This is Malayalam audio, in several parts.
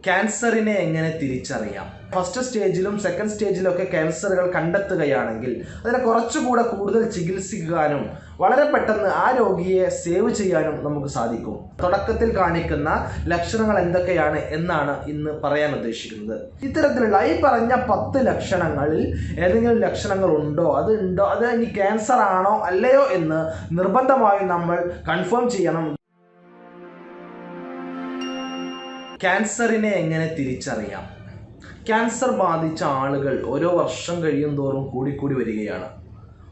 ക്യാൻസറിനെ എങ്ങനെ തിരിച്ചറിയാം? ഫസ്റ്റ് സ്റ്റേജിലും സെക്കൻഡ് സ്റ്റേജിലൊക്കെ ക്യാൻസറുകൾ കണ്ടെത്തുകയാണെങ്കിൽ അതിനെ കുറച്ചുകൂടെ കൂടുതൽ ചികിത്സിക്കാനും വളരെ പെട്ടെന്ന് ആ രോഗിയെ സേവ് ചെയ്യാനും നമുക്ക് സാധിക്കും. തുടക്കത്തിൽ കാണിക്കുന്ന ലക്ഷണങ്ങൾ എന്തൊക്കെയാണ് എന്നാണ് ഇന്ന് പറയാൻ ഉദ്ദേശിക്കുന്നത്. ഇത്തരത്തിലുള്ള ഈ പറഞ്ഞ 10 ലക്ഷണങ്ങളിൽ ഏതെങ്കിലും ലക്ഷണങ്ങൾ ഉണ്ടോ, അത് ഇനി ക്യാൻസർ ആണോ അല്ലയോ എന്ന് നിർബന്ധമായും നമ്മൾ കൺഫേം ചെയ്യണം. ക്യാൻസറിനെ എങ്ങനെ തിരിച്ചറിയാം? ക്യാൻസർ ബാധിച്ച ആളുകൾ ഓരോ വർഷം കഴിയുന്തോറും കൂടിക്കൂടി വരികയാണ്.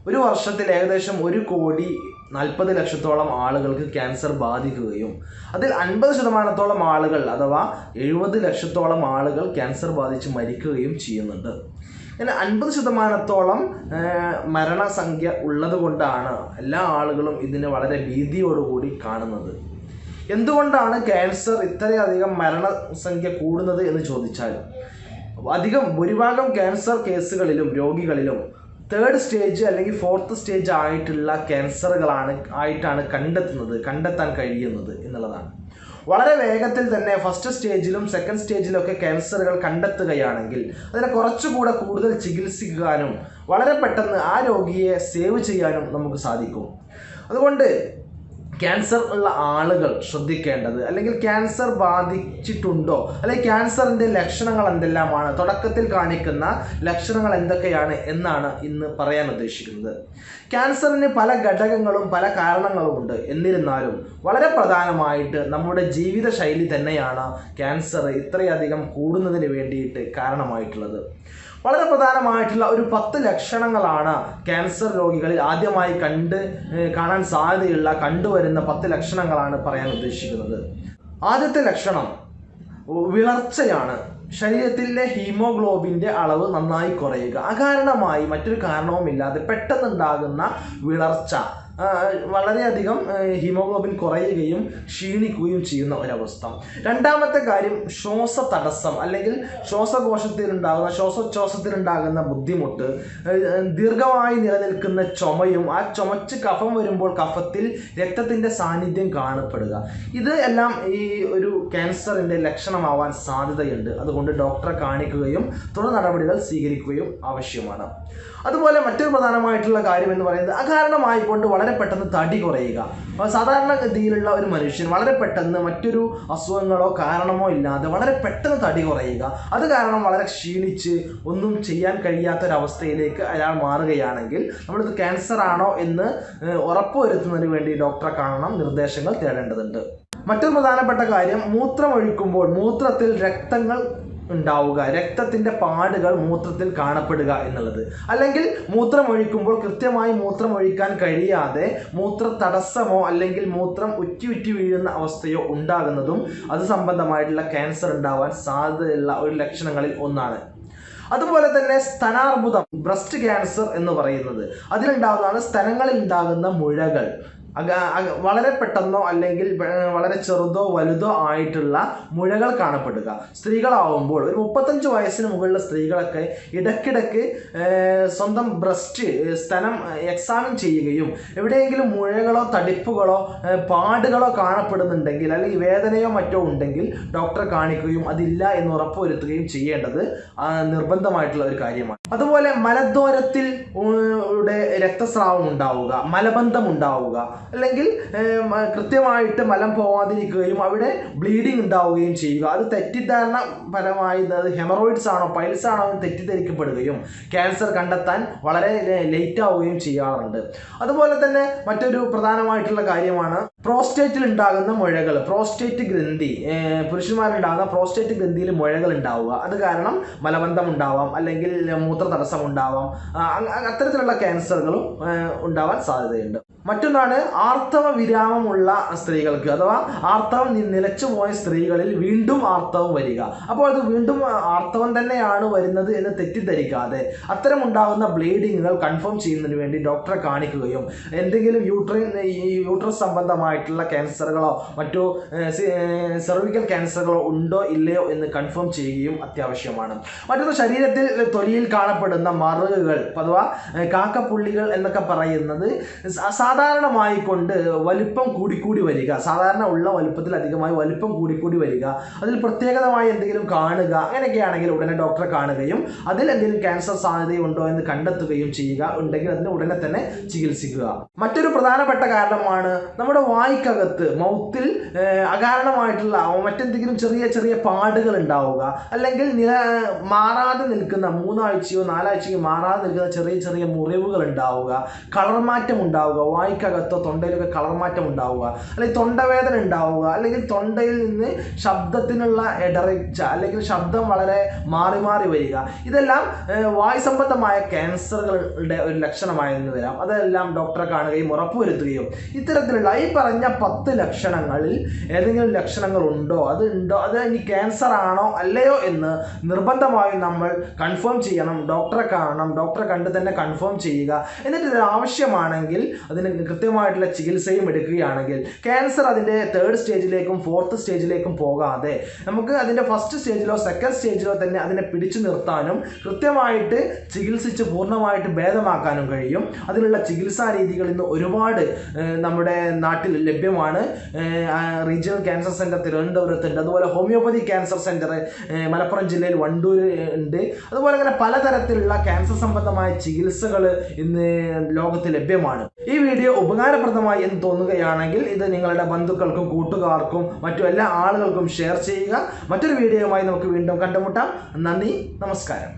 ഒരു വർഷത്തിൽ ഏകദേശം 1,40,00,000 ആളുകൾക്ക് ക്യാൻസർ ബാധിക്കുകയും അതിൽ 50% ആളുകൾ അഥവാ 70 ലക്ഷത്തോളം ആളുകൾ ക്യാൻസർ ബാധിച്ച് മരിക്കുകയും ചെയ്യുന്നുണ്ട്. ഇങ്ങനെ 50% മരണസംഖ്യ ഉള്ളത് കൊണ്ടാണ് എല്ലാ ആളുകളും ഇതിനെ വളരെ ഭീതിയോടുകൂടി കാണുന്നത്. എന്തുകൊണ്ടാണ് ക്യാൻസർ ഇത്രയധികം മരണസംഖ്യ കൂടുന്നത് എന്ന് ചോദിച്ചാൽ, ഭൂരിഭാഗം ക്യാൻസർ കേസുകളിലും രോഗികളിലും 3rd സ്റ്റേജ് അല്ലെങ്കിൽ 4th സ്റ്റേജ് ആയിട്ടുള്ള ക്യാൻസറുകളാണ് കണ്ടെത്താൻ കഴിയുന്നത് എന്നുള്ളതാണ്. വളരെ വേഗത്തിൽ തന്നെ ഫസ്റ്റ് സ്റ്റേജിലും സെക്കൻഡ് സ്റ്റേജിലൊക്കെ ക്യാൻസറുകൾ കണ്ടെത്തുകയാണെങ്കിൽ അതിനെ കുറച്ചുകൂടെ കൂടുതൽ ചികിത്സിക്കാനും വളരെ പെട്ടെന്ന് ആ രോഗിയെ സേവ് ചെയ്യാനും നമുക്ക് സാധിക്കും. അതുകൊണ്ട് ക്യാൻസർ ഉള്ള ആളുകൾ ശ്രദ്ധിക്കേണ്ടത്, അല്ലെങ്കിൽ ക്യാൻസർ ബാധിച്ചിട്ടുണ്ടോ, അല്ലെങ്കിൽ ക്യാൻസറിൻ്റെ ലക്ഷണങ്ങൾ എന്തെല്ലാമാണ്, തുടക്കത്തിൽ കാണിക്കുന്ന ലക്ഷണങ്ങൾ എന്തൊക്കെയാണ് എന്നാണ് ഇന്ന് പറയാൻ ഉദ്ദേശിക്കുന്നത്. ക്യാൻസറിന് പല ഘടകങ്ങളും പല കാരണങ്ങളും ഉണ്ട്. എന്നിരുന്നാലും വളരെ പ്രധാനമായിട്ട് നമ്മുടെ ജീവിതശൈലി തന്നെയാണ് ക്യാൻസർ ഇത്രയധികം കൂടുന്നതിന് വേണ്ടിയിട്ട് കാരണമായിട്ടുള്ളത്. വളരെ പ്രധാനമായിട്ടുള്ള ഒരു 10 ലക്ഷണങ്ങളാണ് ക്യാൻസർ രോഗികളിൽ ആദ്യമായി കാണാൻ സാധ്യതയുള്ള കണ്ടുവരുന്ന 10 ലക്ഷണങ്ങളാണ് പറയാൻ ഉദ്ദേശിക്കുന്നത്. ആദ്യത്തെ ലക്ഷണം വിളർച്ചയാണ്. ശരീരത്തിലെ ഹീമോഗ്ലോബിൻ്റെ അളവ് നന്നായി കുറയുക. അകാരണമായി മറ്റൊരു കാരണവുമില്ലാതെ പെട്ടെന്നുണ്ടാകുന്ന വിളർച്ച, വളരെയധികം ഹീമോഗ്ലോബിൻ കുറയുകയും ക്ഷീണിക്കുകയും ചെയ്യുന്ന ഒരവസ്ഥ. രണ്ടാമത്തെ കാര്യം ശ്വാസതടസ്സം, അല്ലെങ്കിൽ ശ്വാസോച്ഛ്വാസത്തിലുണ്ടാകുന്ന ബുദ്ധിമുട്ട്, ദീർഘമായി നിലനിൽക്കുന്ന ചുമയും ആ ചുമച്ച് കഫം വരുമ്പോൾ കഫത്തിൽ രക്തത്തിൻ്റെ സാന്നിധ്യം കാണപ്പെടുക. ഇത് എല്ലാം ഈ ഒരു ക്യാൻസറിൻ്റെ ലക്ഷണമാവാൻ സാധ്യതയുണ്ട്. അതുകൊണ്ട് ഡോക്ടറെ കാണിക്കുകയും തുടർ നടപടികൾ സ്വീകരിക്കുകയും ആവശ്യമാണ്. അതുപോലെ മറ്റൊരു പ്രധാനമായിട്ടുള്ള കാര്യം എന്ന് പറയുന്നത് അകാരണമായിക്കൊണ്ട് വളരെ പെട്ടെന്ന് തടി കുറയുക. സാധാരണഗതിയിലുള്ള ഒരു മനുഷ്യൻ വളരെ പെട്ടെന്ന് മറ്റൊരു അസുഖങ്ങളോ കാരണമോ ഇല്ലാതെ വളരെ പെട്ടെന്ന് തടി കുറയുക, അത് കാരണം വളരെ ക്ഷീണിച്ച് ഒന്നും ചെയ്യാൻ കഴിയാത്തൊരവസ്ഥയിലേക്ക് അയാൾ മാറുകയാണെങ്കിൽ നമ്മളിത് ക്യാൻസർ ആണോ എന്ന് ഉറപ്പുവരുത്തുന്നതിന് വേണ്ടി ഡോക്ടറെ കാണണം, നിർദ്ദേശങ്ങൾ തേടേണ്ടതുണ്ട്. മറ്റൊരു പ്രധാനപ്പെട്ട കാര്യം മൂത്രമൊഴിക്കുമ്പോൾ മൂത്രത്തിൽ രക്തങ്ങൾ ഉണ്ടാവുക, രക്തത്തിൻ്റെ പാടുകൾ മൂത്രത്തിൽ കാണപ്പെടുക എന്നുള്ളത്. അല്ലെങ്കിൽ മൂത്രമൊഴിക്കുമ്പോൾ കൃത്യമായി മൂത്രമൊഴിക്കാൻ കഴിയാതെ മൂത്ര തടസ്സമോ അല്ലെങ്കിൽ മൂത്രം ഉറ്റി വീഴുന്ന അവസ്ഥയോ ഉണ്ടാകുന്നതും അത് സംബന്ധമായിട്ടുള്ള ക്യാൻസർ ഉണ്ടാവാൻ സാധ്യതയുള്ള ഒരു ലക്ഷണങ്ങളിൽ ഒന്നാണ്. അതുപോലെ തന്നെ സ്തനാർബുദം, ബ്രസ്റ്റ് ക്യാൻസർ എന്ന് പറയുന്നത്, അതിലുണ്ടാകുന്നതാണ് സ്തനങ്ങളിൽ ഉണ്ടാകുന്ന മുഴകൾ. വളരെ പെട്ടെന്നോ അല്ലെങ്കിൽ വളരെ ചെറുതോ വലുതോ ആയിട്ടുള്ള മുഴകൾ കാണപ്പെടുക. സ്ത്രീകളാവുമ്പോൾ ഒരു 35 വയസ്സിന് മുകളിലുള്ള സ്ത്രീകളൊക്കെ ഇടയ്ക്കിടയ്ക്ക് സ്വന്തം സ്തനം എക്സാമിൻ ചെയ്യുകയും എവിടെയെങ്കിലും മുഴകളോ തടിപ്പുകളോ പാടുകളോ കാണപ്പെടുന്നുണ്ടെങ്കിൽ അല്ലെങ്കിൽ വേദനയോ മറ്റോ ഉണ്ടെങ്കിൽ ഡോക്ടറെ കാണിക്കുകയും അതില്ല എന്ന് ഉറപ്പുവരുത്തുകയും ചെയ്യേണ്ടത് നിർബന്ധമായിട്ടുള്ള ഒരു കാര്യമാണ്. അതുപോലെ മലദ്വാരത്തിൽ രക്തസ്രാവം ഉണ്ടാവുക, മലബന്ധം ഉണ്ടാവുക, അല്ലെങ്കിൽ കൃത്യമായിട്ട് മലം പോവാതിരിക്കുകയും അവിടെ ബ്ലീഡിങ് ഉണ്ടാവുകയും ചെയ്യുക. അത് തെറ്റിദ്ധാരണ പരമായി ഹെമറോയിഡ്സ് ആണോ പൈൽസ് ആണോ എന്ന് തെറ്റിദ്ധരിക്കപ്പെടുകയും ക്യാൻസർ കണ്ടെത്താൻ വളരെ ലേറ്റ് ആവുകയും ചെയ്യാറുണ്ട്. അതുപോലെ തന്നെ മറ്റൊരു പ്രധാനമായിട്ടുള്ള കാര്യമാണ് പ്രോസ്റ്റേറ്റിൽ ഉണ്ടാകുന്ന മുഴകൾ. പ്രോസ്റ്റേറ്റ് ഗ്രന്ഥി, പുരുഷന്മാരുണ്ടാകുന്ന പ്രോസ്റ്റേറ്റ് ഗ്രന്ഥിയിൽ മുഴകൾ ഉണ്ടാവുക, അത് കാരണം മലബന്ധം ഉണ്ടാവാം, അല്ലെങ്കിൽ മൂത്ര തടസ്സം ഉണ്ടാവാം. അത്തരത്തിലുള്ള ക്യാൻസറുകളും ഉണ്ടാവാൻ സാധ്യതയുണ്ട്. മറ്റൊന്നാണ് ആർത്തവ വിരാമമുള്ള സ്ത്രീകൾക്ക്, അഥവാ ആർത്തവം നിലച്ചു പോയ സ്ത്രീകളിൽ വീണ്ടും ആർത്തവം വരിക. അപ്പോൾ അത് വീണ്ടും ആർത്തവം തന്നെയാണ് വരുന്നത് എന്ന് തെറ്റിദ്ധരിക്കാതെ അത്തരം ഉണ്ടാകുന്ന ബ്ലീഡിങ്ങുകൾ കൺഫേം ചെയ്യുന്നതിന് വേണ്ടി ഡോക്ടറെ കാണിക്കുകയും എന്തെങ്കിലും യൂട്രസ് സംബന്ധമായിട്ടുള്ള ക്യാൻസറുകളോ മറ്റോ സെർവിക്കൽ ക്യാൻസറുകളോ ഉണ്ടോ ഇല്ലയോ എന്ന് കൺഫേം ചെയ്യുകയും അത്യാവശ്യമാണ്. മറ്റൊന്ന് ശരീരത്തിൽ തൊലിയിൽ കാണപ്പെടുന്ന മറുകുകൾ, അഥവാ കാക്കപ്പുള്ളികൾ എന്നൊക്കെ പറയുന്നത് സാധാരണമായി കൊണ്ട് വലിപ്പം കൂടിക്കൂടി വരിക, സാധാരണ ഉള്ള വലിപ്പത്തിലധികമായി വലിപ്പം കൂടിക്കൂടി വരിക, അതിൽ പ്രത്യേകതമായി എന്തെങ്കിലും കാണുക, അങ്ങനെയൊക്കെയാണെങ്കിൽ ഉടനെ ഡോക്ടറെ കാണുകയും അതിൽ എന്തെങ്കിലും ക്യാൻസർ സാധ്യതയുണ്ടോ എന്ന് കണ്ടെത്തുകയും ചെയ്യുക, ഉണ്ടെങ്കിൽ അതിന് ഉടനെ തന്നെ ചികിത്സിക്കുക. മറ്റൊരു പ്രധാനപ്പെട്ട കാരണമാണ് നമ്മുടെ വായ്ക്കകത്ത് മൗത്തിൽ അകാരണമായിട്ടുള്ള മറ്റെന്തെങ്കിലും ചെറിയ ചെറിയ പാടുകൾ ഉണ്ടാവുക, അല്ലെങ്കിൽ മാറാതെ നിൽക്കുന്ന 3 ആഴ്ചയോ 4 ആഴ്ചയോ മാറാതെ നിൽക്കുന്ന ചെറിയ ചെറിയ മുറിവുകൾ ഉണ്ടാവുക, കളർ മാറ്റം ഉണ്ടാവുക, വായ്ക്കകത്തോ തൊണ്ടയിലൊക്കെ കളർ മാറ്റം ഉണ്ടാവുക, അല്ലെങ്കിൽ തൊണ്ടവേദന ഉണ്ടാവുക, അല്ലെങ്കിൽ തൊണ്ടയിൽ നിന്ന് ശബ്ദത്തിനുള്ള ഇടർച്ച അല്ലെങ്കിൽ ശബ്ദം വളരെ മാറി മാറി വരിക, ഇതെല്ലാം വായു സംബന്ധമായ ക്യാൻസറുകളുടെ ഒരു ലക്ഷണമായെന്ന് വരാം. അതെല്ലാം ഡോക്ടറെ കാണുകയും ഉറപ്പുവരുത്തുകയും ഇത്തരത്തിലുള്ള ഈ പറഞ്ഞ 10 ലക്ഷണങ്ങളിൽ ഏതെങ്കിലും ലക്ഷണങ്ങൾ ഉണ്ടോ, അത് ഇനി ക്യാൻസർ ആണോ അല്ലയോ എന്ന് നിർബന്ധമായും നമ്മൾ കൺഫേം ചെയ്യണം. ഡോക്ടറെ കാണണം, ഡോക്ടറെ കണ്ട് തന്നെ കൺഫേം ചെയ്യുക. എന്നിട്ട് ഇത് ആവശ്യമാണെങ്കിൽ അതിന് കൃത്യമായിട്ടുള്ള ചികിത്സയും എടുക്കുകയാണെങ്കിൽ ക്യാൻസർ അതിൻ്റെ 3rd സ്റ്റേജിലേക്കും 4th സ്റ്റേജിലേക്കും പോകാതെ നമുക്ക് അതിൻ്റെ 1st സ്റ്റേജിലോ 2nd സ്റ്റേജിലോ തന്നെ അതിനെ പിടിച്ചു നിർത്താനും കൃത്യമായിട്ട് ചികിത്സിച്ച് പൂർണ്ണമായിട്ട് ഭേദമാക്കാനും കഴിയും. അതിനുള്ള ചികിത്സാ രീതികൾ ഇന്ന് ഒരുപാട് നമ്മുടെ നാട്ടിൽ ലഭ്യമാണ്. റീജിയണൽ ക്യാൻസർ സെൻറ്റർ തിരുവനന്തപുരത്തുണ്ട്, അതുപോലെ ഹോമിയോപ്പതി ക്യാൻസർ സെൻറ്റർ മലപ്പുറം ജില്ലയിൽ വണ്ടൂർ ഉണ്ട്. അതുപോലെ അങ്ങനെ പലതരത്തിലുള്ള ക്യാൻസർ സംബന്ധമായ ചികിത്സകൾ ഇന്ന് ലോകത്ത് ലഭ്യമാണ്. ഈ വീഡിയോ ഉപകാരപ്രദമായി എന്ന് തോന്നുകയാണെങ്കിൽ ഇത് നിങ്ങളുടെ ബന്ധുക്കൾക്കും കൂട്ടുകാർക്കും മറ്റു എല്ലാ ആളുകൾക്കും ഷെയർ ചെയ്യുക. മറ്റൊരു വീഡിയോയുമായി നമുക്ക് വീണ്ടും കണ്ടുമുട്ടാം. നന്ദി, നമസ്കാരം.